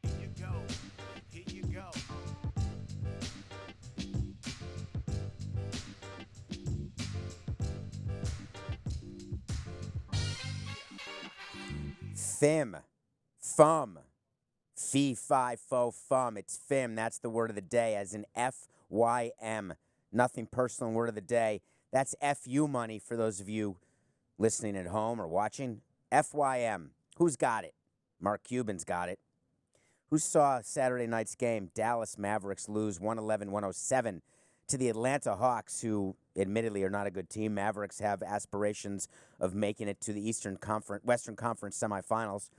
Here you go. Here you go. F.I.M. F.U.M. Fee, fi, fo, fum. It's F.I.M. That's the word of the day, as in F-Y-M. Nothing personal, word of the day. That's F-U money for those of you listening at home or watching. F-Y-M. Who's got it? Mark Cuban's got it. Who saw Saturday night's game? Dallas Mavericks lose 111-107 to the Atlanta Hawks, who admittedly are not a good team. Mavericks have aspirations of making it to the Western Conference semifinals.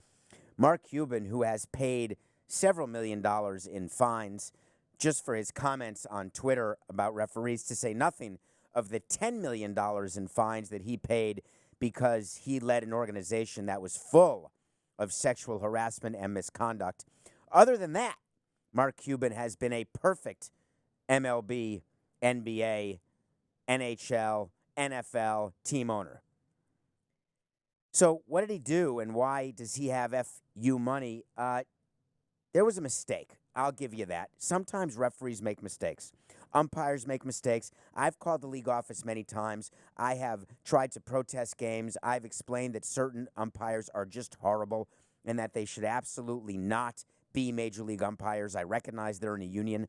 Mark Cuban, who has paid several $1 million in fines just for his comments on Twitter about referees, to say nothing of the $10 million in fines that he paid because he led an organization that was full of sexual harassment and misconduct. Other than that, Mark Cuban has been a perfect MLB, NBA, NHL, NFL team owner. So what did he do, and why does he have F.U. money? There was a mistake. I'll give you that. Sometimes referees make mistakes. Umpires make mistakes. I've called the league office many times. I have tried to protest games. I've explained that certain umpires are just horrible and that they should absolutely not be major league umpires. I recognize they're in a union.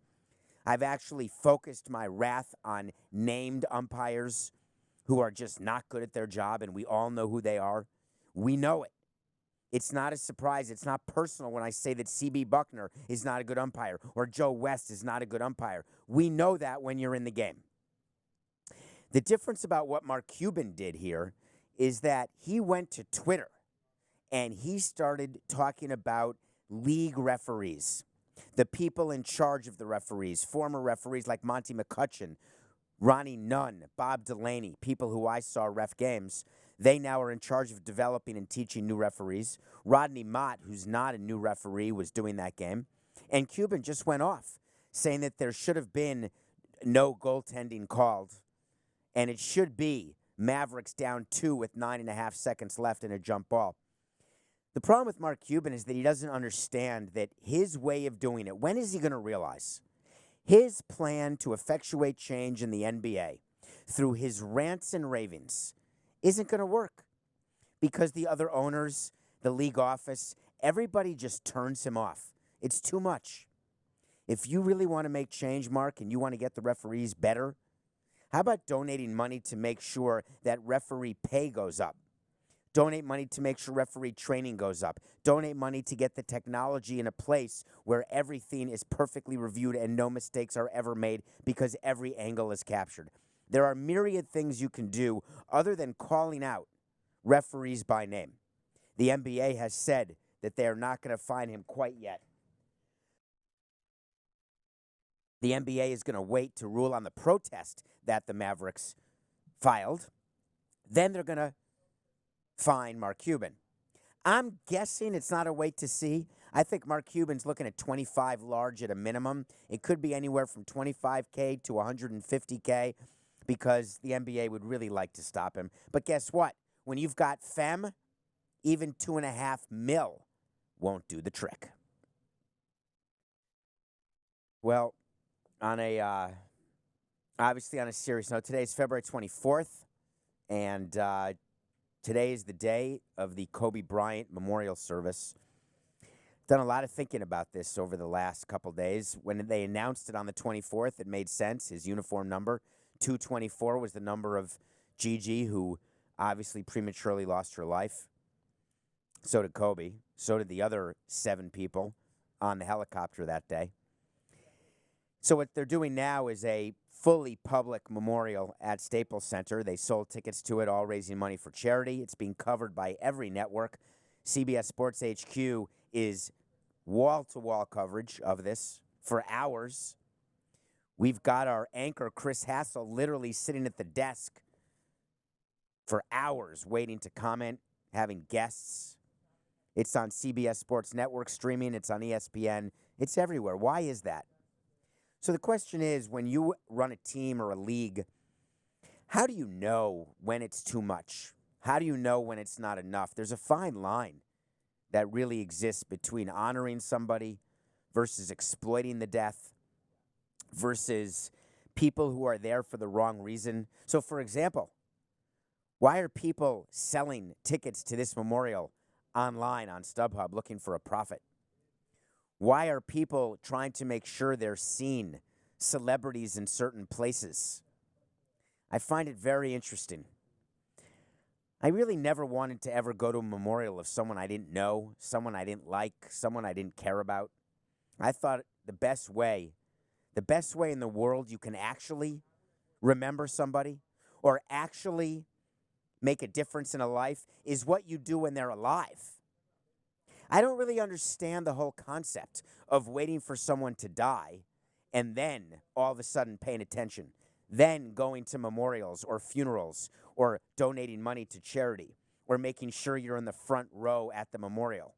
I've actually focused my wrath on named umpires who are just not good at their job, and we all know who they are. We know it. It's not a surprise. It's not personal when I say that C.B. Buckner is not a good umpire or Joe West is not a good umpire. We know that when you're in the game. The difference about what Mark Cuban did here is that he went to Twitter and he started talking about league referees, the people in charge of the referees, former referees like Monty McCutcheon, Ronnie Nunn, Bob Delaney, people who I saw ref games. They now are in charge of developing and teaching new referees. Rodney Mott, who's not a new referee, was doing that game. And Cuban just went off, saying that there should have been no goaltending called, and it should be Mavericks down 2 with 9.5 seconds left in a jump ball. The problem with Mark Cuban is that he doesn't understand that his way of doing it, when is he going to realize? His plan to effectuate change in the NBA through his rants and ravings isn't going to work because the other owners, the league office, everybody just turns him off. It's too much. If you really want to make change, Mark, and you want to get the referees better, how about donating money to make sure that referee pay goes up? Donate money to make sure referee training goes up. Donate money to get the technology in a place where everything is perfectly reviewed and no mistakes are ever made because every angle is captured. There are myriad things you can do other than calling out referees by name. The NBA has said that they are not going to fine him quite yet. The NBA is going to wait to rule on the protest that the Mavericks filed. Then they're going to fine Mark Cuban. I'm guessing it's not a wait to see. I think Mark Cuban's looking at 25 large at a minimum. It could be anywhere from $25K to $150K because the NBA would really like to stop him. But guess what? When you've got F.E.M., even $2.5 million won't do the trick. Well, on a obviously on a serious note, today is February 24th, and today is the day of the Kobe Bryant Memorial Service. Done a lot of thinking about this over the last couple days. When they announced it on the 24th, it made sense. His uniform number, 224, was the number of Gigi, who obviously prematurely lost her life. So did Kobe. So did the other 7 people on the helicopter that day. So what they're doing now is a fully public memorial at Staples Center. They sold tickets to it, all raising money for charity. It's being covered by every network. CBS Sports HQ is wall-to-wall coverage of this for hours. We've got our anchor, Chris Hassel, literally sitting at the desk for hours waiting to comment, having guests. It's on CBS Sports Network streaming. It's on ESPN. It's everywhere. Why is that? So the question is, when you run a team or a league, how do you know when it's too much? How do you know when it's not enough? There's a fine line that really exists between honoring somebody versus exploiting the death versus people who are there for the wrong reason. So, for example, why are people selling tickets to this memorial online on StubHub looking for a profit? Why are people trying to make sure they're seen celebrities in certain places? I find it very interesting. I really never wanted to ever go to a memorial of someone I didn't know, someone I didn't like, someone I didn't care about. I thought the best way in the world you can actually remember somebody or actually make a difference in a life is what you do when they're alive. I don't really understand the whole concept of waiting for someone to die and then all of a sudden paying attention, then going to memorials or funerals or donating money to charity or making sure you're in the front row at the memorial.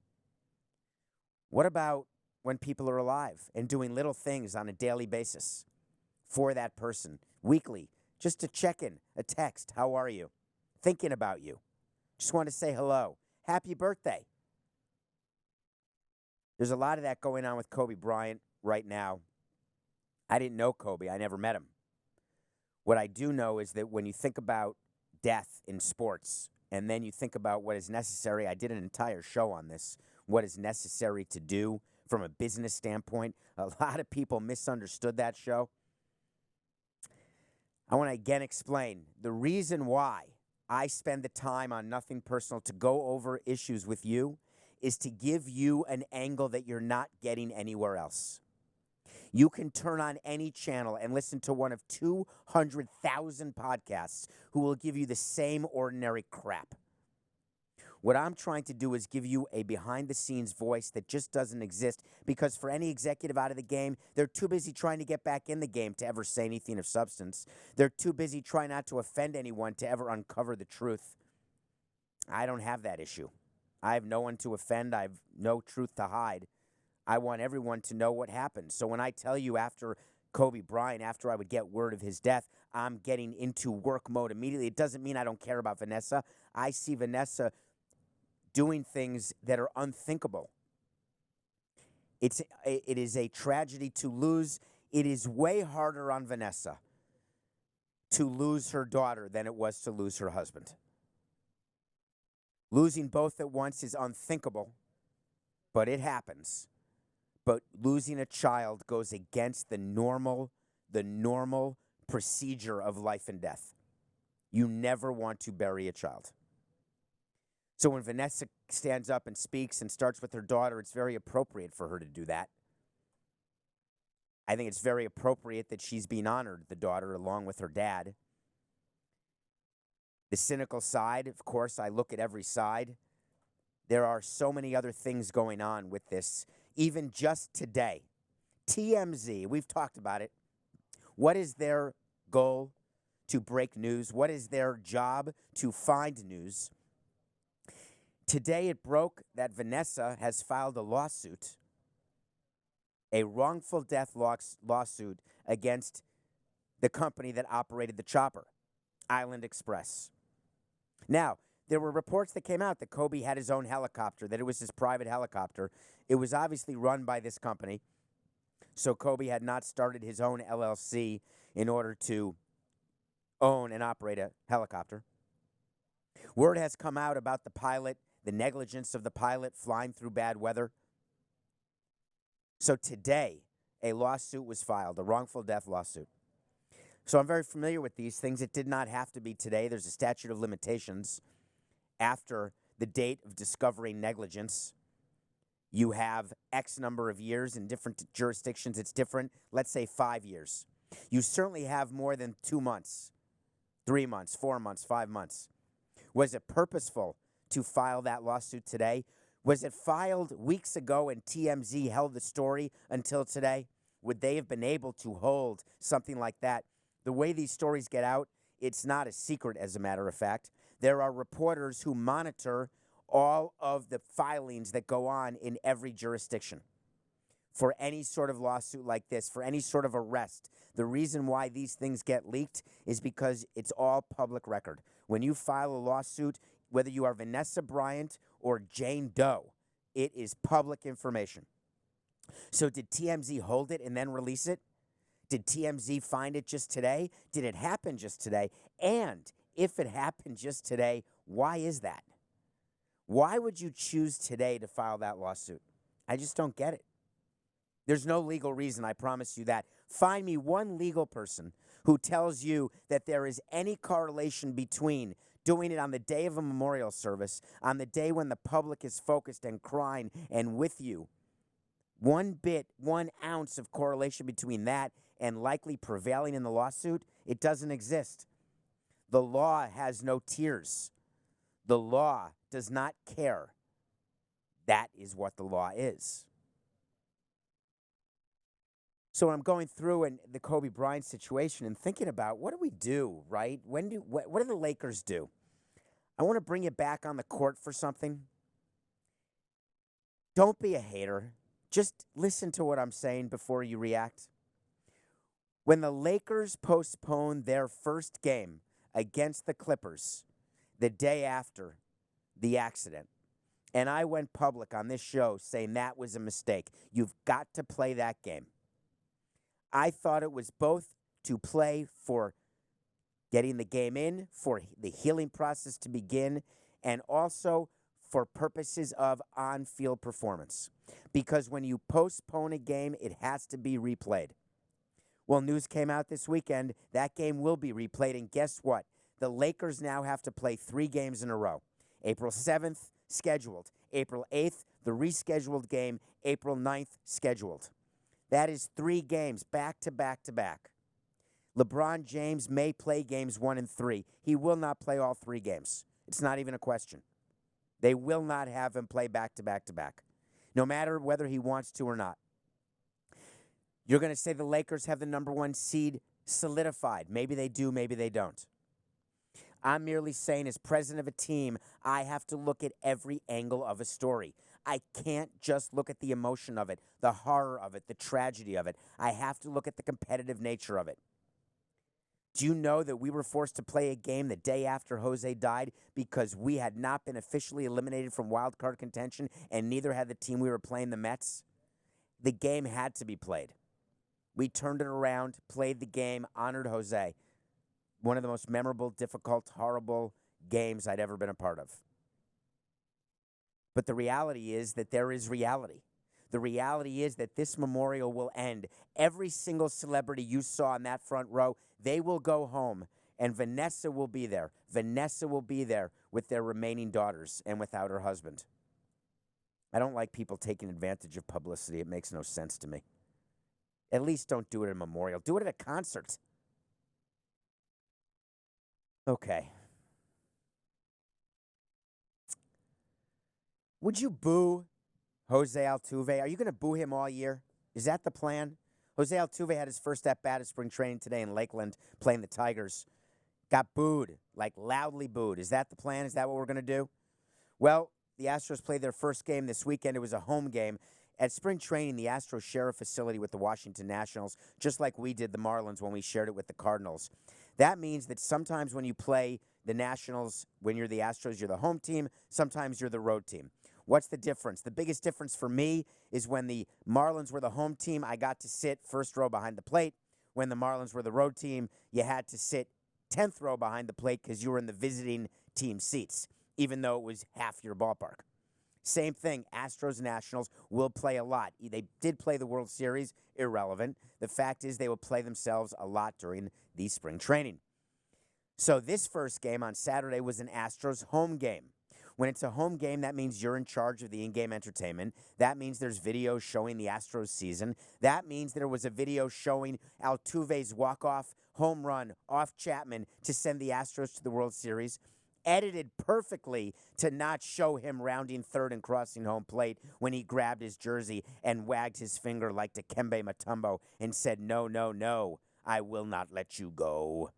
What about when people are alive and doing little things on a daily basis for that person, weekly, just to check in, a text, how are you? Thinking about you. Just want to say hello. Happy birthday. There's a lot of that going on with Kobe Bryant right now. I didn't know Kobe. I never met him. What I do know is that when you think about death in sports and then you think about what is necessary, I did an entire show on this, what is necessary to do from a business standpoint. A lot of people misunderstood that show. I want to again explain the reason why I spend the time on Nothing Personal to go over issues with you is to give you an angle that you're not getting anywhere else. You can turn on any channel and listen to one of 200,000 podcasts who will give you the same ordinary crap. What I'm trying to do is give you a behind-the-scenes voice that just doesn't exist because for any executive out of the game, they're too busy trying to get back in the game to ever say anything of substance. They're too busy trying not to offend anyone to ever uncover the truth. I don't have that issue. I have no one to offend. I have no truth to hide. I want everyone to know what happened. So when I tell you after Kobe Bryant, after I would get word of his death, I'm getting into work mode immediately, it doesn't mean I don't care about Vanessa. I see Vanessa doing things that are unthinkable. It is a tragedy to lose. It is way harder on Vanessa to lose her daughter than it was to lose her husband. Losing both at once is unthinkable, but it happens. But losing a child goes against the normal procedure of life and death. You never want to bury a child. So when Vanessa stands up and speaks and starts with her daughter, it's very appropriate for her to do that. I think it's very appropriate that she's being honored, the daughter, along with her dad. The cynical side, of course, I look at every side. There are so many other things going on with this. Even just today, TMZ, we've talked about it. What is their goal? To break news. What is their job? To find news. Today it broke that Vanessa has filed a lawsuit, a wrongful death lawsuit against the company that operated the chopper, Island Express. Now, there were reports that came out that Kobe had his own helicopter, that it was his private helicopter. It was obviously run by this company, so Kobe had not started his own LLC in order to own and operate a helicopter. Word has come out about the pilot, the negligence of the pilot flying through bad weather. So today, a lawsuit was filed, a wrongful death lawsuit. So I'm very familiar with these things. It did not have to be today. There's a statute of limitations. After the date of discovering negligence, you have X number of years. In different jurisdictions, it's different. Let's say 5 years. You certainly have more than 2 months, 3 months, 4 months, 5 months. Was it purposeful to file that lawsuit today? Was it filed weeks ago and TMZ held the story until today? Would they have been able to hold something like that? The way these stories get out, it's not a secret, as a matter of fact. There are reporters who monitor all of the filings that go on in every jurisdiction for any sort of lawsuit like this, for any sort of arrest. The reason why these things get leaked is because it's all public record. When you file a lawsuit, whether you are Vanessa Bryant or Jane Doe, It is public information. So did TMZ hold it and then release it? Did TMZ find it just today? Did it happen just today? And if it happened just today, why is that? Why would you choose today to file that lawsuit? I just don't get it. There's no legal reason, I promise you that. Find me one legal person who tells you that there is any correlation between doing it on the day of a memorial service, on the day when the public is focused and crying and with you. 1 ounce of correlation between that and likely prevailing in the lawsuit, it doesn't exist. The law has no tears. The law does not care. That is what the law is. So when I'm going through the Kobe Bryant situation and thinking about what do we do, right? What do the Lakers do? I want to bring you back on the court for something. Don't be a hater. Just listen to what I'm saying before you react. When the Lakers postponed their first game against the Clippers the day after the accident, and I went public on this show saying that was a mistake, you've got to play that game. I thought it was both to play for getting the game in, for the healing process to begin, and also for purposes of on-field performance. Because when you postpone a game, it has to be replayed. Well, news came out this weekend. That game will be replayed, and guess what? The Lakers now have to play 3 games in a row. April 7th, scheduled. April 8th, the rescheduled game. April 9th, scheduled. That is 3 games, back to back to back. LeBron James may play games 1 and 3. He will not play all 3 games. It's not even a question. They will not have him play back to back to back, no matter whether he wants to or not. You're going to say the Lakers have the number 1 seed solidified. Maybe they do, maybe they don't. I'm merely saying, as president of a team, I have to look at every angle of a story. I can't just look at the emotion of it, the horror of it, the tragedy of it. I have to look at the competitive nature of it. Do you know that we were forced to play a game the day after Jose died because we had not been officially eliminated from wild card contention, and neither had the team we were playing, the Mets? The game had to be played. We turned it around, played the game, honored Jose. One of the most memorable, difficult, horrible games I'd ever been a part of. But the reality is that there is reality. The reality is that this memorial will end. Every single celebrity you saw in that front row, they will go home, and Vanessa will be there. Vanessa will be there with their remaining daughters and without her husband. I don't like people taking advantage of publicity. It makes no sense to me. At least don't do it at a memorial. Do it at a concert. Okay. Would you boo Jose Altuve? Are you going to boo him all year? Is that the plan? Jose Altuve had his first at-bat of spring training today in Lakeland playing the Tigers. Got booed, like loudly booed. Is that the plan? Is that what we're going to do? Well, the Astros played their first game this weekend. It was a home game. At spring training, the Astros share a facility with the Washington Nationals, just like we did the Marlins when we shared it with the Cardinals. That means that sometimes when you play the Nationals, when you're the Astros, you're the home team. Sometimes you're the road team. What's the difference? The biggest difference for me is when the Marlins were the home team, I got to sit first row behind the plate. When the Marlins were the road team, you had to sit 10th row behind the plate because you were in the visiting team seats, even though it was half your ballpark. Same thing, Astros Nationals will play a lot. They did play the World Series, irrelevant. The fact is they will play themselves a lot during the spring training. So this first game on Saturday was an Astros home game. When it's a home game, that means you're in charge of the in-game entertainment. That means there's video showing the Astros season. That means there was a video showing Altuve's walk-off home run off Chapman to send the Astros to the World Series, edited perfectly to not show him rounding third and crossing home plate when he grabbed his jersey and wagged his finger like Dikembe Mutombo and said, "No, no, no, I will not let you go."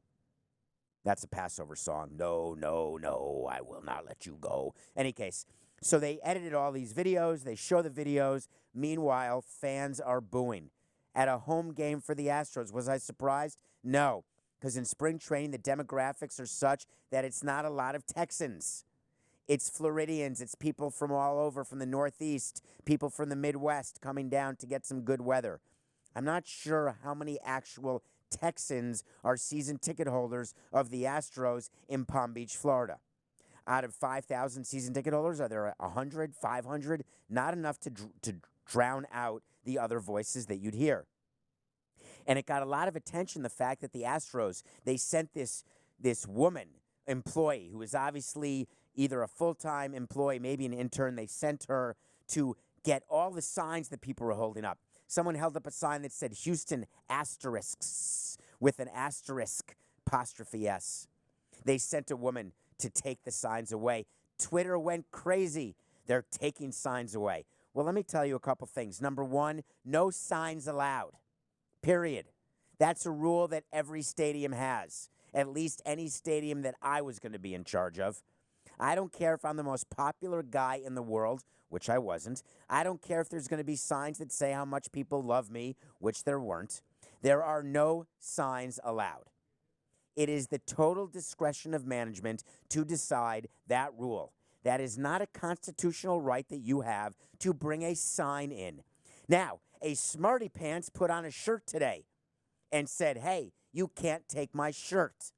That's a Passover song. No, no, no, I will not let you go. Any case, so they edited all these videos. They show the videos. Meanwhile, fans are booing. At a home game for the Astros, was I surprised? No, because in spring training, the demographics are such that it's not a lot of Texans. It's Floridians. It's people from all over, from the Northeast, people from the Midwest coming down to get some good weather. I'm not sure how many actual Texans are season ticket holders of the Astros in Palm Beach, Florida. Out of 5,000 season ticket holders, are there 100, 500? Not enough to drown out the other voices that you'd hear. And it got a lot of attention, the fact that the Astros, they sent this woman employee who is obviously either a full-time employee, maybe an intern. They sent her to get all the signs that people were holding up. Someone held up a sign that said Houston Asterisks with an asterisk apostrophe S. They sent a woman to take the signs away. Twitter went crazy. They're taking signs away. Well, let me tell you a couple things. Number one, no signs allowed. Period. That's a rule that every stadium has, at least any stadium that I was going to be in charge of. I don't care if I'm the most popular guy in the world, which I wasn't. I don't care if there's going to be signs that say how much people love me, which there weren't. There are no signs allowed. It is the total discretion of management to decide that rule. That is not a constitutional right that you have to bring a sign in. Now, a smarty pants put on a shirt today and said, hey, you can't take my shirt.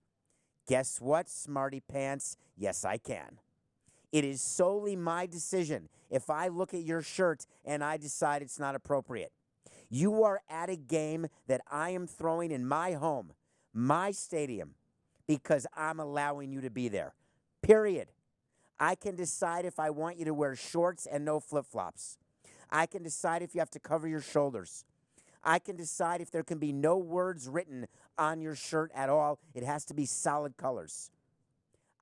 Guess what, smarty pants? Yes, I can. It is solely my decision if I look at your shirt and I decide it's not appropriate. You are at a game that I am throwing in my home, my stadium, because I'm allowing you to be there. Period. I can decide if I want you to wear shorts and no flip-flops. I can decide if you have to cover your shoulders. I can decide if there can be no words written on your shirt at all. It has to be solid colors.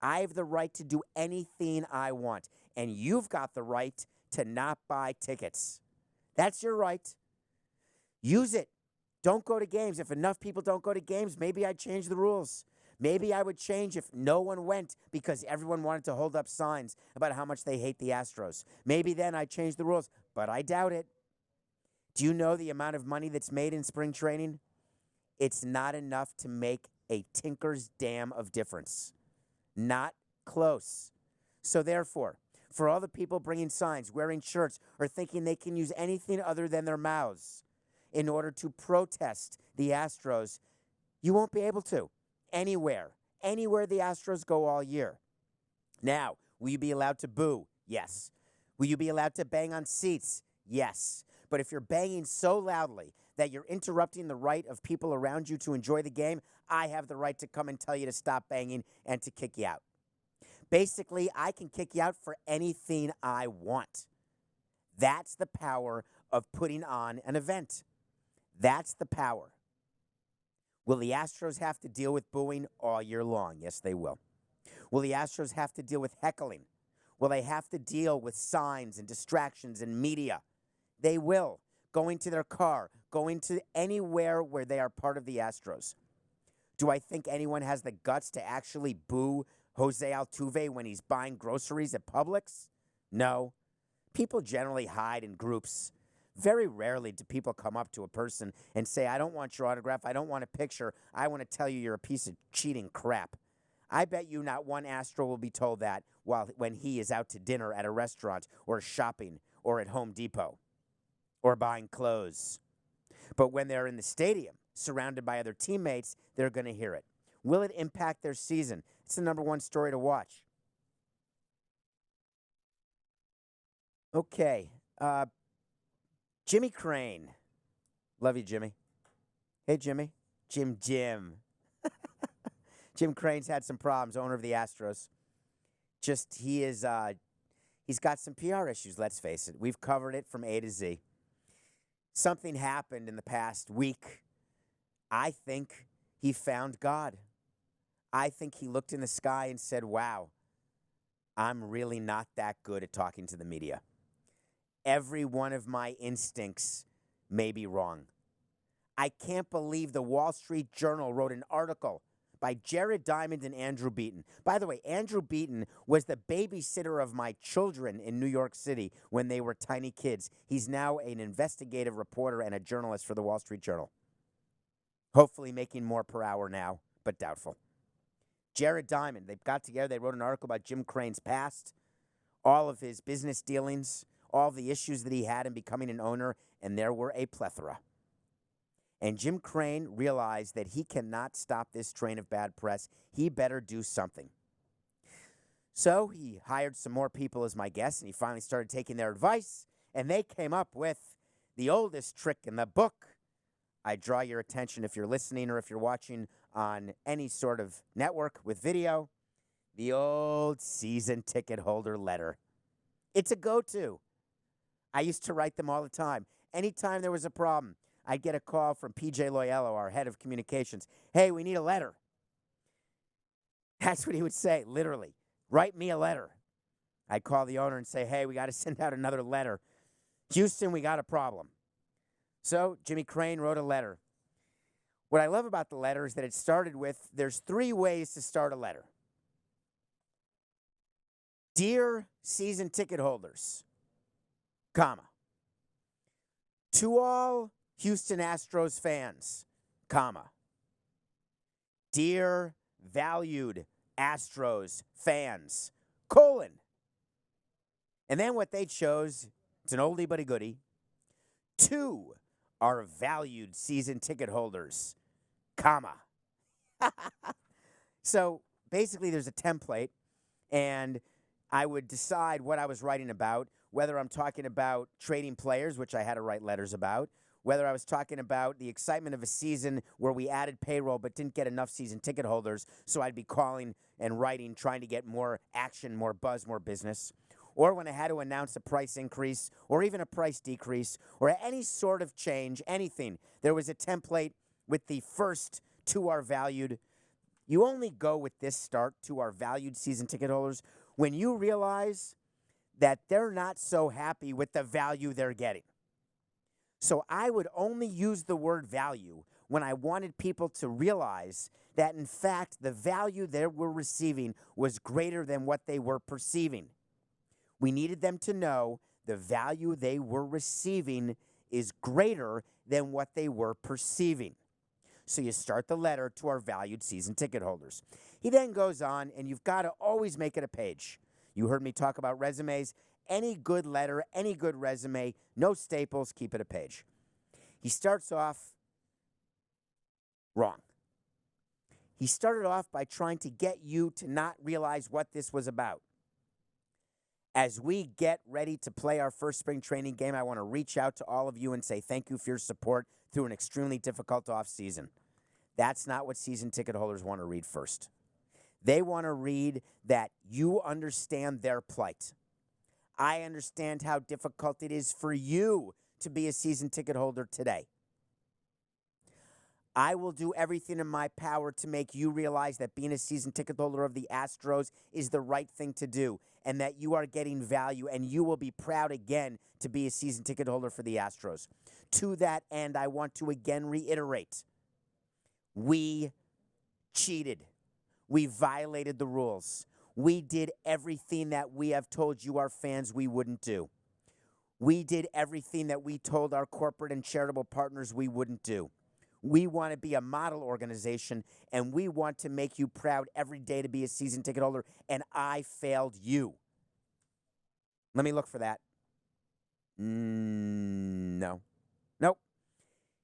I have the right to do anything I want, and you've got the right to not buy tickets. That's your right. Use it. Don't go to games. If enough people don't go to games, maybe I'd change the rules. Maybe I would change if no one went because everyone wanted to hold up signs about how much they hate the Astros. Maybe then I'd change the rules, but I doubt it. Do you know the amount of money that's made in spring training? It's not enough to make a tinker's dam of difference. Not close. So therefore, for all the people bringing signs, wearing shirts, or thinking they can use anything other than their mouths in order to protest the Astros, you won't be able to. Anywhere the Astros go all year. Now, will you be allowed to boo? Yes. Will you be allowed to bang on seats? Yes. But if you're banging so loudly that you're interrupting the right of people around you to enjoy the game, I have the right to come and tell you to stop banging and to kick you out. Basically, I can kick you out for anything I want. That's the power of putting on an event. That's the power. Will the Astros have to deal with booing all year long? Yes, they will. Will the Astros have to deal with heckling? Will they have to deal with signs and distractions and media? They will. Going to their car, going to anywhere where they are part of the Astros. Do I think anyone has the guts to actually boo Jose Altuve when he's buying groceries at Publix? No. People generally hide in groups. Very rarely do people come up to a person and say, I don't want your autograph, I don't want a picture, I want to tell you you're a piece of cheating crap. I bet you not one Astro will be told that when he is out to dinner at a restaurant or shopping or at Home Depot or buying clothes. But when they're in the stadium, surrounded by other teammates, they're going to hear it. Will it impact their season? It's the number one story to watch. Okay. Jimmy Crane. Love you, Jimmy. Hey, Jimmy. Jim. Jim Crane's had some problems, owner of the Astros. He's got some PR issues, let's face it. We've covered it from A to Z. Something happened in the past week. I think he found God. I think he looked in the sky and said, wow, I'm really not that good at talking to the media. Every one of my instincts may be wrong. I can't believe the Wall Street Journal wrote an article by Jared Diamond and Andrew Beaton. By the way, Andrew Beaton was the babysitter of my children in New York City when they were tiny kids. He's now an investigative reporter and a journalist for the Wall Street Journal. Hopefully making more per hour now, but doubtful. Jared Diamond, they got together, they wrote an article about Jim Crane's past. all of his business dealings, all the issues that he had in becoming an owner, and there were a plethora. And Jim Crane realized that he cannot stop this train of bad press. He better do something. So he hired some more people as my guests, and he finally started taking their advice, and they came up with the oldest trick in the book. I draw your attention, if you're listening or if you're watching on any sort of network with video, the old season ticket holder letter. It's a go-to. I used to write them all the time. Anytime there was a problem, I'd get a call from PJ Loyello, our head of communications. Hey, we need a letter. That's what he would say, literally. Write me a letter. I'd call the owner and say, hey, we got to send out another letter. Houston, we got a problem. So Jimmy Crane wrote a letter. What I love about the letter is that it started with, there's 3 ways to start a letter. Dear season ticket holders, comma, to all Houston Astros fans, comma, dear valued Astros fans, colon. And then what they chose, it's an oldie but a goodie, to our valued season ticket holders, comma. So basically there's a template, and I would decide what I was writing about, whether I'm talking about trading players, which I had to write letters about, whether I was talking about the excitement of a season where we added payroll but didn't get enough season ticket holders, so I'd be calling and writing, trying to get more action, more buzz, more business, or when I had to announce a price increase or even a price decrease or any sort of change, anything. There was a template with the first to our valued. You only go with this start to our valued season ticket holders when you realize that they're not so happy with the value they're getting. So I would only use the word value when I wanted people to realize that, in fact, the value they were receiving was greater than what they were perceiving. We needed them to know the value they were receiving is greater than what they were perceiving. So you start the letter to our valued season ticket holders. He then goes on, and you've got to always make it a page. You heard me talk about resumes. Any good letter, any good resume, no staples, keep it a page. He starts off wrong. He started off by trying to get you to not realize what this was about. As we get ready to play our first spring training game, I want to reach out to all of you and say thank you for your support through an extremely difficult offseason. That's not what season ticket holders want to read first. They want to read that you understand their plight. I understand how difficult it is for you to be a season ticket holder today. I will do everything in my power to make you realize that being a season ticket holder of the Astros is the right thing to do, and that you are getting value, and you will be proud again to be a season ticket holder for the Astros. To that end, I want to again reiterate, we cheated. We violated the rules. We did everything that we have told you, our fans, we wouldn't do. We did everything that we told our corporate and charitable partners we wouldn't do. We want to be a model organization, and we want to make you proud every day to be a season ticket holder, and I failed you. Let me look for that. No. Nope.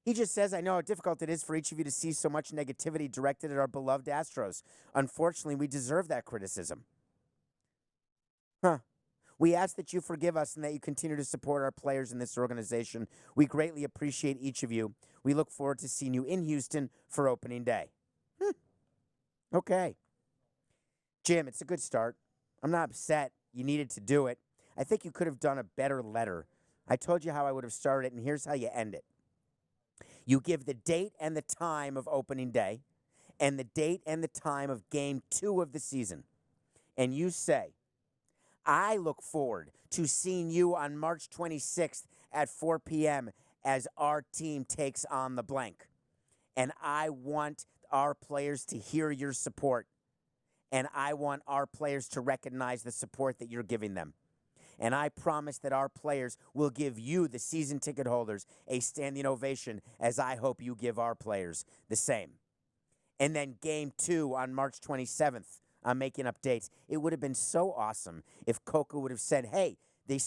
He just says, I know how difficult it is for each of you to see so much negativity directed at our beloved Astros. Unfortunately, we deserve that criticism. We ask that you forgive us and that you continue to support our players in this organization. We greatly appreciate each of you. We look forward to seeing you in Houston for opening day. Okay. Jim, it's a good start. I'm not upset you needed to do it. I think you could have done a better letter. I told you how I would have started it, and here's how you end it. You give the date and the time of opening day and the date and the time of game 2 of the season. And you say, I look forward to seeing you on March 26th at 4 p.m. as our team takes on the blank. And I want our players to hear your support. And I want our players to recognize the support that you're giving them. And I promise that our players will give you, the season ticket holders, a standing ovation, as I hope you give our players the same. And then game 2 on March 27th I'm making up dates. It would have been so awesome if Coca would have said, hey,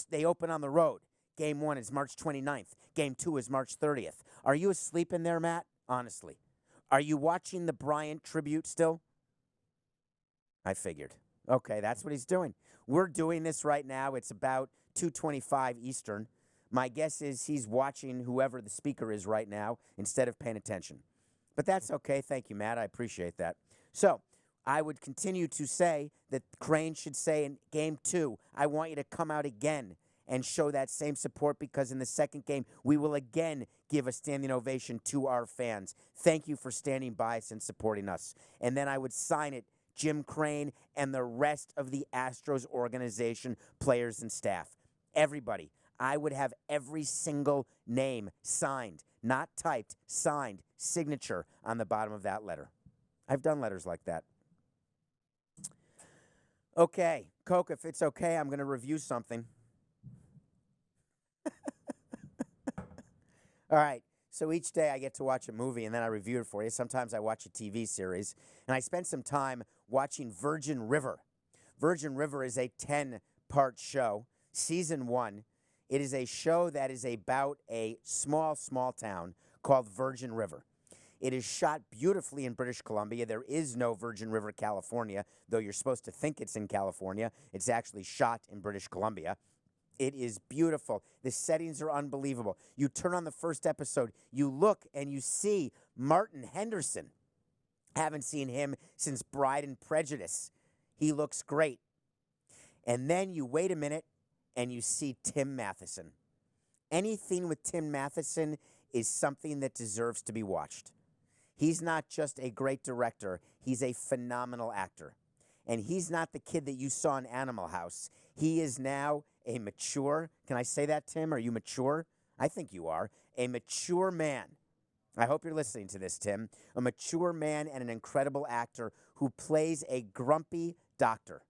they open on the road. Game 1 is March 29th. Game 2 is March 30th. Are you asleep in there, Matt? Honestly. Are you watching the Bryant tribute still? I figured. Okay, that's what he's doing. We're doing this right now. It's about 2:25 Eastern. My guess is he's watching whoever the speaker is right now instead of paying attention. But that's okay. Thank you, Matt. I appreciate that. So I would continue to say that Crane should say in Game 2, I want you to come out again and show that same support, because in the second game, we will again give a standing ovation to our fans. Thank you for standing by us and supporting us. And then I would sign it, Jim Crane and the rest of the Astros organization, players and staff. Everybody. I would have every single name signed, not typed, signed, signature on the bottom of that letter. I've done letters like that. Okay, Coke, if it's okay, I'm going to review something. All right, so each day I get to watch a movie and then I review it for you. Sometimes I watch a TV series, and I spent some time watching Virgin River. Virgin River is a 10-part show, season 1. It is a show that is about a small town called Virgin River. It is shot beautifully in British Columbia. There is no Virgin River, California, though you're supposed to think it's in California. It's actually shot in British Columbia. It is beautiful. The settings are unbelievable. You turn on the first episode, you look and you see Martin Henderson. Haven't seen him since Bride and Prejudice. He looks great. And then you wait a minute and you see Tim Matheson. Anything with Tim Matheson is something that deserves to be watched. He's not just a great director, he's a phenomenal actor. And he's not the kid that you saw in Animal House. He is now a mature, can I say that, Tim? Are you mature? I think you are. A mature man. I hope you're listening to this, Tim. A mature man and an incredible actor who plays a grumpy doctor.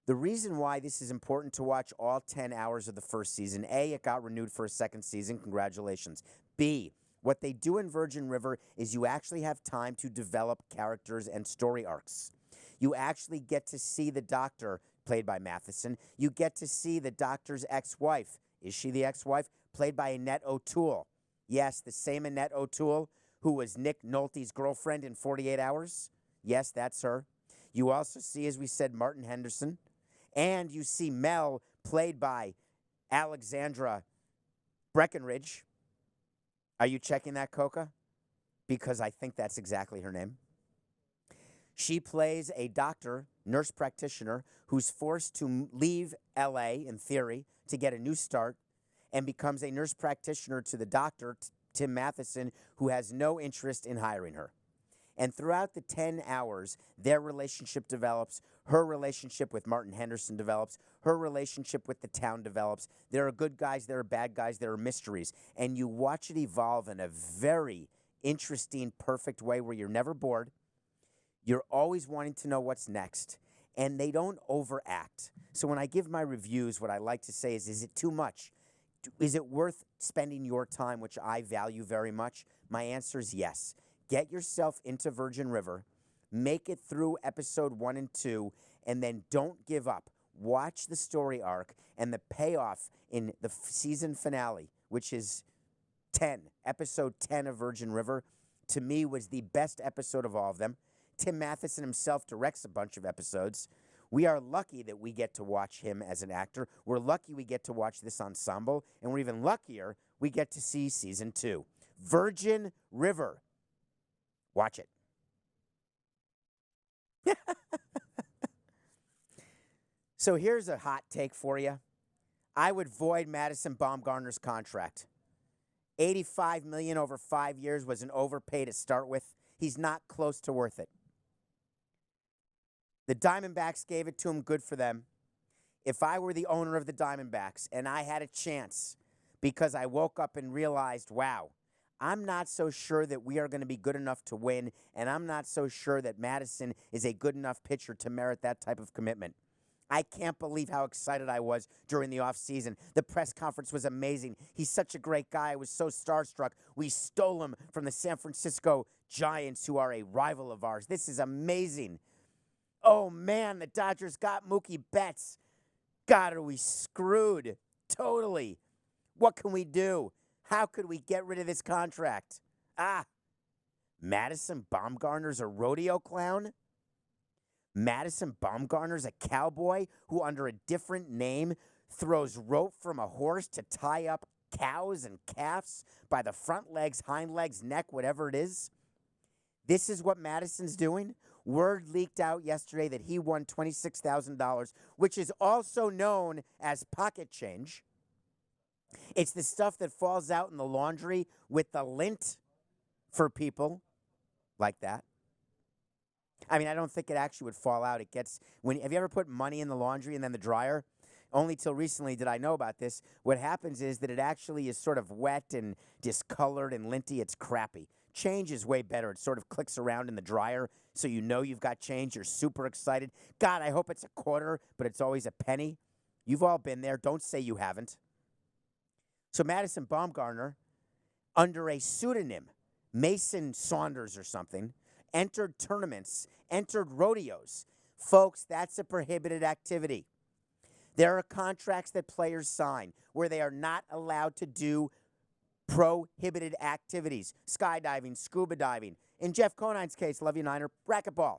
The reason why this is important to watch all 10 hours of the first season, A, it got renewed for a second season. Congratulations. B, what they do in Virgin River is you actually have time to develop characters and story arcs. You actually get to see the doctor, played by Matheson. You get to see the doctor's ex-wife. Is she the ex-wife? Played by Annette O'Toole. Yes, the same Annette O'Toole who was Nick Nolte's girlfriend in 48 Hours. Yes, that's her. You also see, as we said, Martin Henderson. And you see Mel, played by Alexandra Breckenridge. Are you checking that, Coca? Because I think that's exactly her name. She plays a doctor, nurse practitioner, who's forced to leave L.A., in theory, to get a new start, and becomes a nurse practitioner to the doctor, Tim Matheson, who has no interest in hiring her. And throughout the 10 hours, their relationship develops. Her relationship with Martin Henderson develops. Her relationship with the town develops. There are good guys, there are bad guys, there are mysteries. And you watch it evolve in a very interesting, perfect way where you're never bored. You're always wanting to know what's next. And they don't overact. So when I give my reviews, what I like to say is it too much? Is it worth spending your time, which I value very much? My answer is yes. Get yourself into Virgin River, make it through episode 1 and 2, and then don't give up. Watch the story arc and the payoff in the season finale, which is episode 10 of Virgin River, to me was the best episode of all of them. Tim Matheson himself directs a bunch of episodes. We are lucky that we get to watch him as an actor. We're lucky we get to watch this ensemble, and we're even luckier we get to see season 2. Virgin River. Watch it. So here's a hot take for you. I would void Madison Bumgarner's contract. $85 million over 5 years was an overpay to start with. He's not close to worth it. The Diamondbacks gave it to him, good for them. If I were the owner of the Diamondbacks and I had a chance because I woke up and realized, wow, I'm not so sure that we are going to be good enough to win, and I'm not so sure that Madison is a good enough pitcher to merit that type of commitment. I can't believe how excited I was during the offseason. The press conference was amazing. He's such a great guy. I was so starstruck. We stole him from the San Francisco Giants, who are a rival of ours. This is amazing. Oh, man, the Dodgers got Mookie Betts. God, are we screwed? Totally. What can we do? How could we get rid of this contract? Madison Bumgarner's a rodeo clown? Madison Bumgarner's a cowboy who, under a different name, throws rope from a horse to tie up cows and calves by the front legs, hind legs, neck, whatever it is? This is what Madison's doing? Word leaked out yesterday that he won $26,000, which is also known as pocket change. It's the stuff that falls out in the laundry with the lint for people like that. I mean, I don't think it actually would fall out. It gets have you ever put money in the laundry and then the dryer? Only till recently did I know about this. What happens is that it actually is sort of wet and discolored and linty. It's crappy. Change is way better. It sort of clicks around in the dryer, so you know you've got change. You're super excited. God, I hope it's a quarter, but it's always a penny. You've all been there. Don't say you haven't. So Madison Bumgarner, under a pseudonym, Mason Saunders or something, entered tournaments, entered rodeos. Folks, that's a prohibited activity. There are contracts that players sign where they are not allowed to do prohibited activities. Skydiving, scuba diving. In Jeff Conine's case, love you, Niner, racquetball.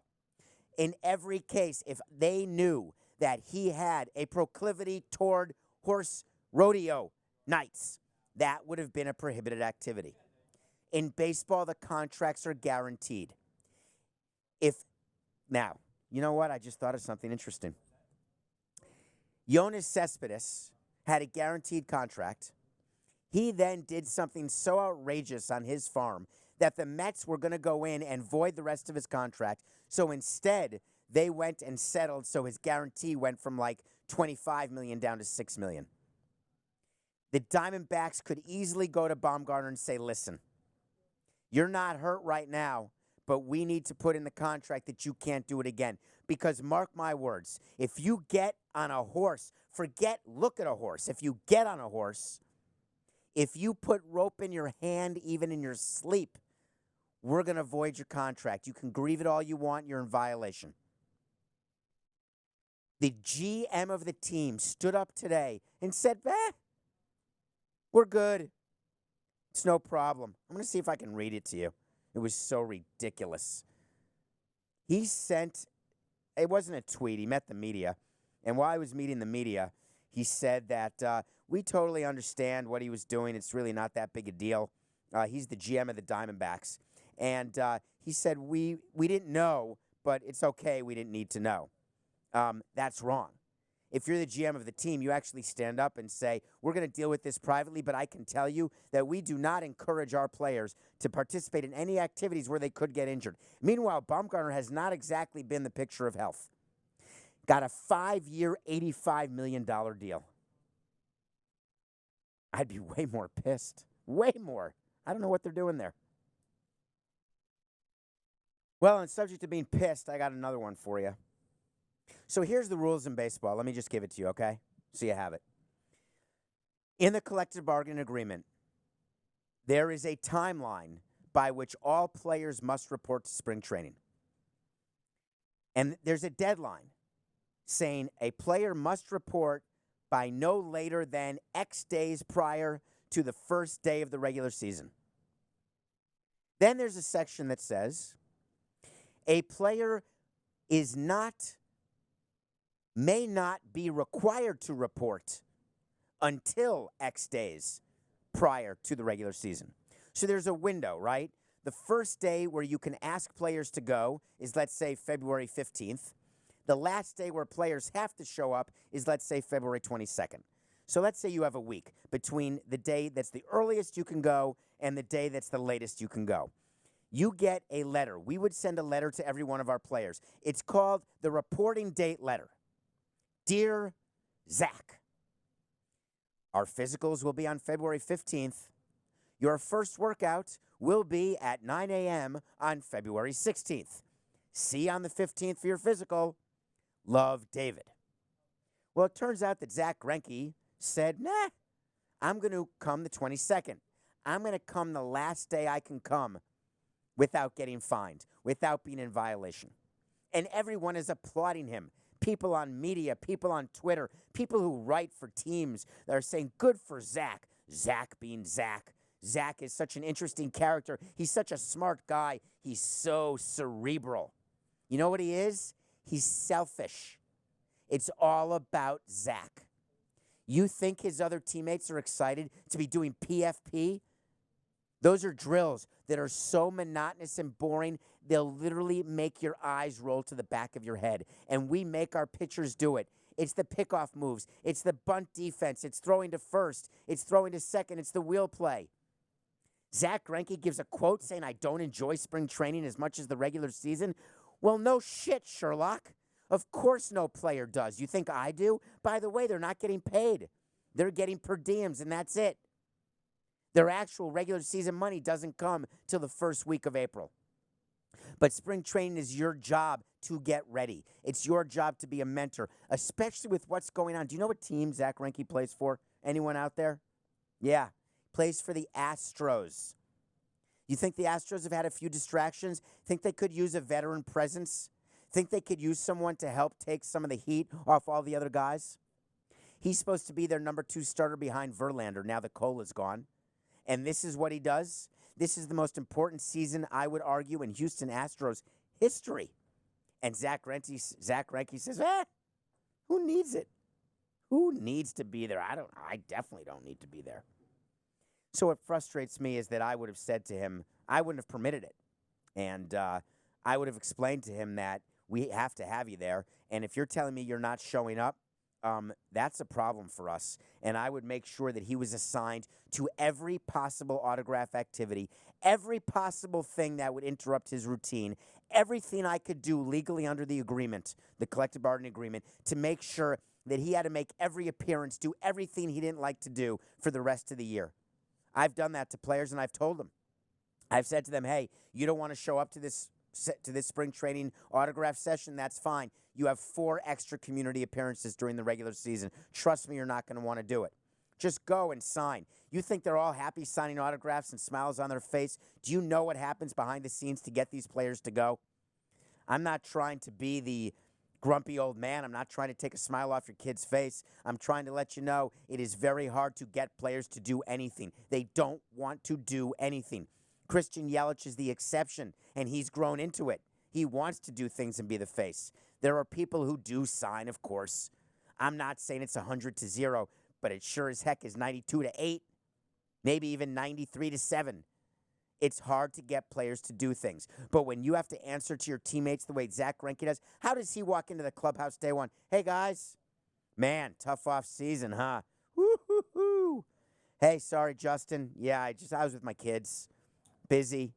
In every case, if they knew that he had a proclivity toward horse rodeo nights, that would have been a prohibited activity. In baseball, the contracts are guaranteed. Now, you know what? I just thought of something interesting. Yoenis Cespedes had a guaranteed contract. He then did something so outrageous on his farm that the Mets were going to go in and void the rest of his contract. So instead, they went and settled, so his guarantee went from like $25 million down to $6 million. The Diamondbacks could easily go to Bumgarner and say, listen, you're not hurt right now, but we need to put in the contract that you can't do it again. Because mark my words, if you get on a horse, look at a horse. If you get on a horse, if you put rope in your hand, even in your sleep, we're going to void your contract. You can grieve it all you want. You're in violation. The GM of the team stood up today and said, we're good. It's no problem. I'm going to see if I can read it to you. It was so ridiculous. He sent, it wasn't a tweet. He met the media. And while I was meeting the media, he said that we totally understand what he was doing. It's really not that big a deal. He's the GM of the Diamondbacks. And he said, we didn't know, but it's okay. We didn't need to know. That's wrong. If you're the GM of the team, you actually stand up and say, we're going to deal with this privately, but I can tell you that we do not encourage our players to participate in any activities where they could get injured. Meanwhile, Bumgarner has not exactly been the picture of health. Got a 5-year, $85 million deal. I'd be way more pissed. Way more. I don't know what they're doing there. Well, on subject to being pissed, I got another one for you. So here's the rules in baseball. Let me just give it to you, okay? So you have it. In the collective bargaining agreement, there is a timeline by which all players must report to spring training. And there's a deadline saying a player must report by no later than X days prior to the first day of the regular season. Then there's a section that says a player may not be required to report until X days prior to the regular season. So there's a window, right? The first day where you can ask players to go is, let's say, February 15th. The last day where players have to show up is, let's say, February 22nd. So let's say you have a week between the day that's the earliest you can go and the day that's the latest you can go. You get a letter. We would send a letter to every one of our players. It's called the reporting date letter. Dear Zach, our physicals will be on February 15th. Your first workout will be at 9 a.m. on February 16th. See you on the 15th for your physical. Love, David. Well, it turns out that Zack Greinke said, nah, I'm going to come the 22nd. I'm going to come the last day I can come without getting fined, without being in violation. And everyone is applauding him. People on media, people on Twitter, people who write for teams that are saying, good for Zack. Zack being Zack. Zack is such an interesting character. He's such a smart guy. He's so cerebral. You know what he is? He's selfish. It's all about Zack. You think his other teammates are excited to be doing PFP? Those are drills that are so monotonous and boring, they'll literally make your eyes roll to the back of your head. And we make our pitchers do it. It's the pickoff moves. It's the bunt defense. It's throwing to first. It's throwing to second. It's the wheel play. Zack Greinke gives a quote saying, I don't enjoy spring training as much as the regular season. Well, no shit, Sherlock. Of course no player does. You think I do? By the way, they're not getting paid. They're getting per diems, and that's it. Their actual regular season money doesn't come till the first week of April. But spring training is your job to get ready. It's your job to be a mentor, especially with what's going on. Do you know what team Zack Greinke plays for? Anyone out there? Yeah, plays for the Astros. You think the Astros have had a few distractions? Think they could use a veteran presence? Think they could use someone to help take some of the heat off all the other guys? He's supposed to be their number 2 starter behind Verlander now that Cole is gone. And this is what he does. This is the most important season, I would argue, in Houston Astros history. And Zack Greinke says, who needs it? Who needs to be there? I definitely don't need to be there. So what frustrates me is that I would have said to him, I wouldn't have permitted it. And I would have explained to him that we have to have you there. And if you're telling me you're not showing up, that's a problem for us. And I would make sure that he was assigned to every possible autograph activity, every possible thing that would interrupt his routine, everything I could do legally under the agreement, the collective bargaining agreement, to make sure that he had to make every appearance, do everything he didn't like to do for the rest of the year. I've done that to players, and I've told them. I've said to them, hey, you don't want to show up to this spring training autograph session, that's fine. You have 4 extra community appearances during the regular season. Trust me, you're not going to want to do it. Just go and sign. You think they're all happy signing autographs and smiles on their face? Do you know what happens behind the scenes to get these players to go? I'm not trying to be the grumpy old man. I'm not trying to take a smile off your kid's face. I'm trying to let you know it is very hard to get players to do anything. They don't want to do anything. Christian Yelich is the exception, and he's grown into it. He wants to do things and be the face. There are people who do sign, of course. I'm not saying it's 100-0, but it sure as heck is 92-8, maybe even 93-7. It's hard to get players to do things. But when you have to answer to your teammates the way Zack Greinke does, how does he walk into the clubhouse day one? Hey, guys, man, tough off season, huh? Woo-hoo-hoo. Hey, sorry, Justin. Yeah, I was with my kids. Busy.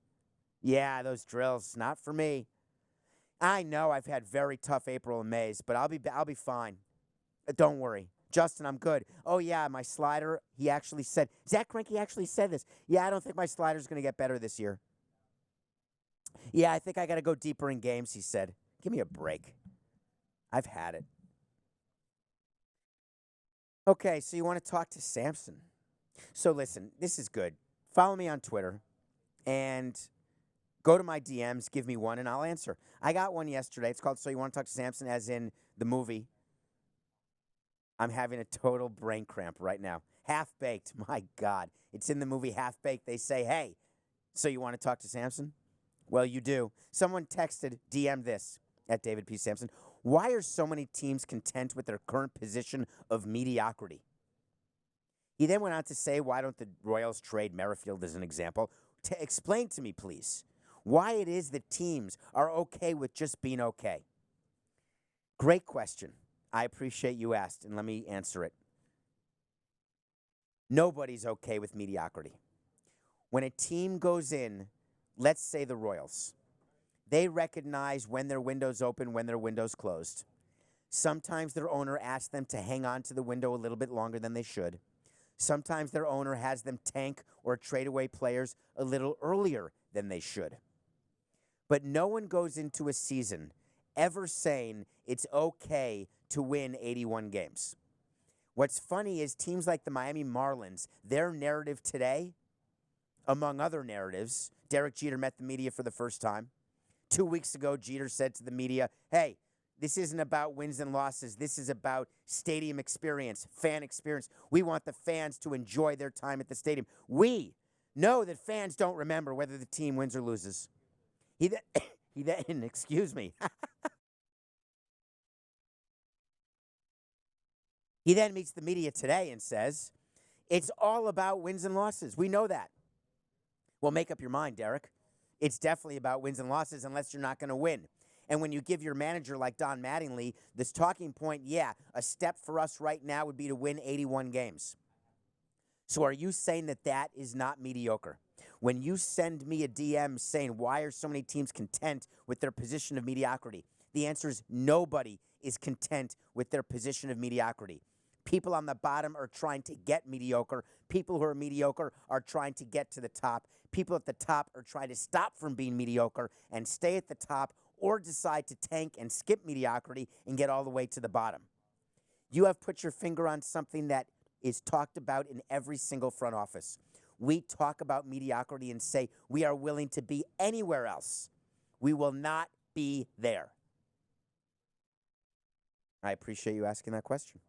Yeah, those drills, not for me. I know I've had very tough April and Mays, but I'll be fine. Don't worry. Justin, I'm good. Oh, yeah, my slider, he actually said, Zack Greinke actually said this. Yeah, I don't think my slider's going to get better this year. Yeah, I think I got to go deeper in games, he said. Give me a break. I've had it. Okay, so you want to talk to Samson. So listen, this is good. Follow me on Twitter and go to my DMs, give me one, and I'll answer. I got one yesterday. It's called So You Want to Talk to Samson, as in the movie. I'm having a total brain cramp right now. Half-Baked, my God. It's in the movie Half-Baked. They say, hey, so you want to talk to Samson? Well, you do. Someone texted, DM this, at David P. Samson. Why are so many teams content with their current position of mediocrity? He then went on to say, why don't the Royals trade Merrifield as an example? To explain to me, please, why it is that teams are okay with just being okay. Great question. I appreciate you asked, and let me answer it. Nobody's okay with mediocrity. When a team goes in, let's say the Royals, they recognize when their window's open, when their window's closed. Sometimes their owner asks them to hang on to the window a little bit longer than they should. Sometimes their owner has them tank or trade away players a little earlier than they should. But no one goes into a season ever saying it's okay to win 81 games. What's funny is teams like the Miami Marlins, their narrative today, among other narratives, Derek Jeter met the media for the first time. 2 weeks ago, Jeter said to the media, hey, this isn't about wins and losses. This is about stadium experience, fan experience. We want the fans to enjoy their time at the stadium. We know that fans don't remember whether the team wins or loses. He then excuse me. He then meets the media today and says, it's all about wins and losses. We know that. Well, make up your mind, Derek. It's definitely about wins and losses unless you're not going to win. And when you give your manager like Don Mattingly this talking point, yeah, a step for us right now would be to win 81 games. So are you saying that that is not mediocre? When you send me a DM saying, why are so many teams content with their position of mediocrity? The answer is nobody is content with their position of mediocrity. People on the bottom are trying to get mediocre. People who are mediocre are trying to get to the top. People at the top are trying to stop from being mediocre and stay at the top, or decide to tank and skip mediocrity and get all the way to the bottom. You have put your finger on something that is talked about in every single front office. We talk about mediocrity and say we are willing to be anywhere else. We will not be there. I appreciate you asking that question.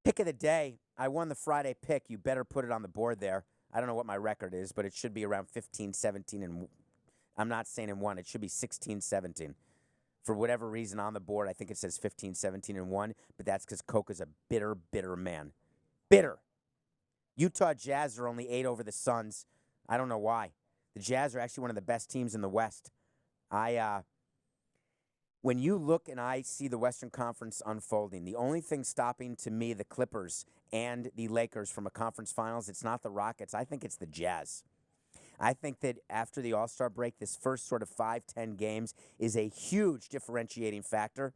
Pick of the day. I won the Friday pick. You better put it on the board there. I don't know what my record is, but it should be around 15, 17, and I'm not saying in 1. It should be 16, 17. For whatever reason on the board, I think it says 15, 17, and 1, but that's because Coca's a bitter, bitter man. Bitter. Utah Jazz are only 8 over the Suns. I don't know why. The Jazz are actually one of the best teams in the West. When you look and I see the Western Conference unfolding, the only thing stopping to me the Clippers and the Lakers from a conference finals, it's not the Rockets. I think it's the Jazz. I think that after the All-Star break, this first sort of 5-10 games is a huge differentiating factor.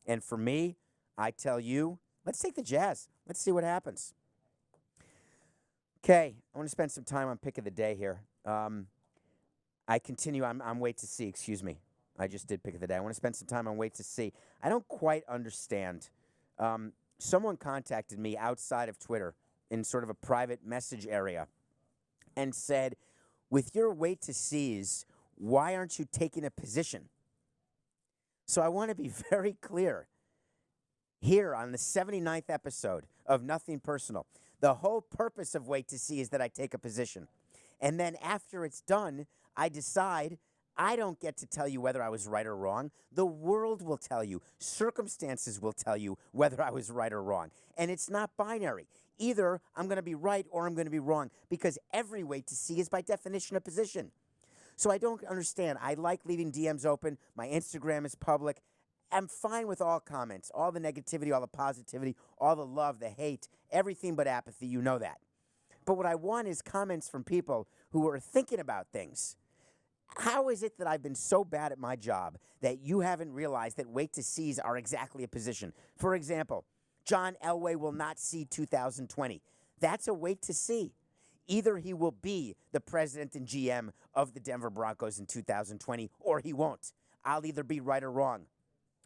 And for me, I tell you, let's take the Jazz. Let's see what happens. Okay, I want to spend some time on pick of the day here. I continue. I'm wait to see. Excuse me. I just did pick of the day. I want to spend some time on wait to see. I don't quite understand. Someone contacted me outside of Twitter in sort of a private message area and said, with your wait to sees, why aren't you taking a position? So I want to be very clear here on the 79th episode of Nothing Personal. The whole purpose of wait to see is that I take a position. And then after it's done, I decide I don't get to tell you whether I was right or wrong. The world will tell you. Circumstances will tell you whether I was right or wrong. And it's not binary. Either I'm going to be right or I'm going to be wrong, because every wait to see is by definition a position. So I don't understand. I like leaving DMs open. My Instagram is public. I'm fine with all comments, all the negativity, all the positivity, all the love, the hate, everything but apathy. You know that. But what I want is comments from people who are thinking about things. How is it that I've been so bad at my job that you haven't realized that wait to sees are exactly a position? For example, John Elway will not see 2020. That's a wait to see. Either he will be the president and GM of the Denver Broncos in 2020, or he won't. I'll either be right or wrong.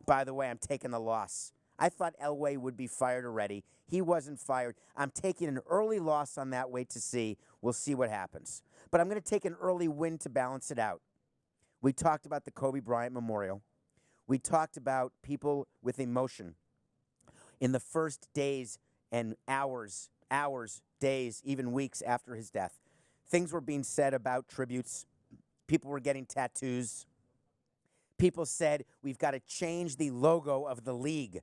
By the way, I'm taking the loss. I thought Elway would be fired already. He wasn't fired. I'm taking an early loss on that wait to see. We'll see what happens. But I'm going to take an early win to balance it out. We talked about the Kobe Bryant Memorial. We talked about people with emotion. In the first days and hours, days, even weeks after his death, things were being said about tributes. People were getting tattoos. People said, we've got to change the logo of the league.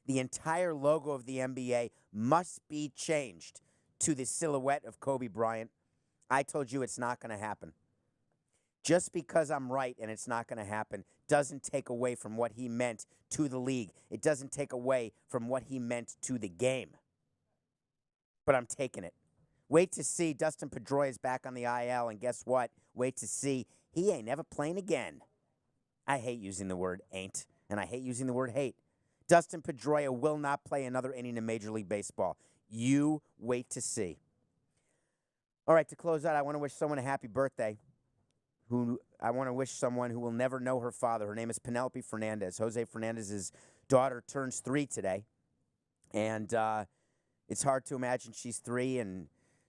The entire logo of the NBA must be changed to the silhouette of Kobe Bryant. I told you it's not going to happen. Just because I'm right and it's not going to happen doesn't take away from what he meant to the league. It doesn't take away from what he meant to the game. But I'm taking it. Wait to see. Dustin Pedroia is back on the IL, and guess what? Wait to see. He ain't never playing again. I hate using the word ain't, and I hate using the word hate. Dustin Pedroia will not play another inning in Major League Baseball. You wait to see. All right, to close out, I want to wish someone a happy birthday. I want to wish someone who will never know her father. Her name is Penelope Fernandez. Jose Fernandez's daughter turns 3 today. And it's hard to imagine she's 3 and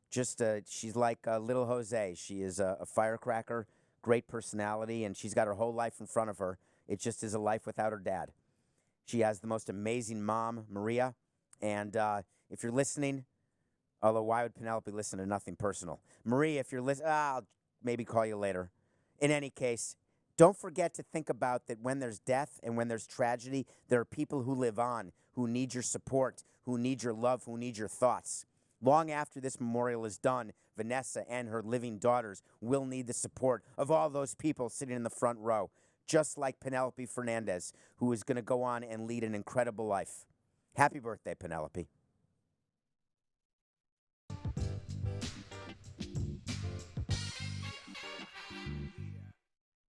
just she's like little Jose. She is a firecracker, great personality, and she's got her whole life in front of her. It just is a life without her dad. She has the most amazing mom, Maria, and if you're listening, although why would Penelope listen to Nothing Personal? Maria, if you're listening, I'll maybe call you later. In any case, don't forget to think about that when there's death and when there's tragedy, there are people who live on, who need your support, who need your love, who need your thoughts. Long after this memorial is done, Vanessa and her living daughters will need the support of all those people sitting in the front row, just like Penelope Fernandez, who is going to go on and lead an incredible life. Happy birthday, Penelope.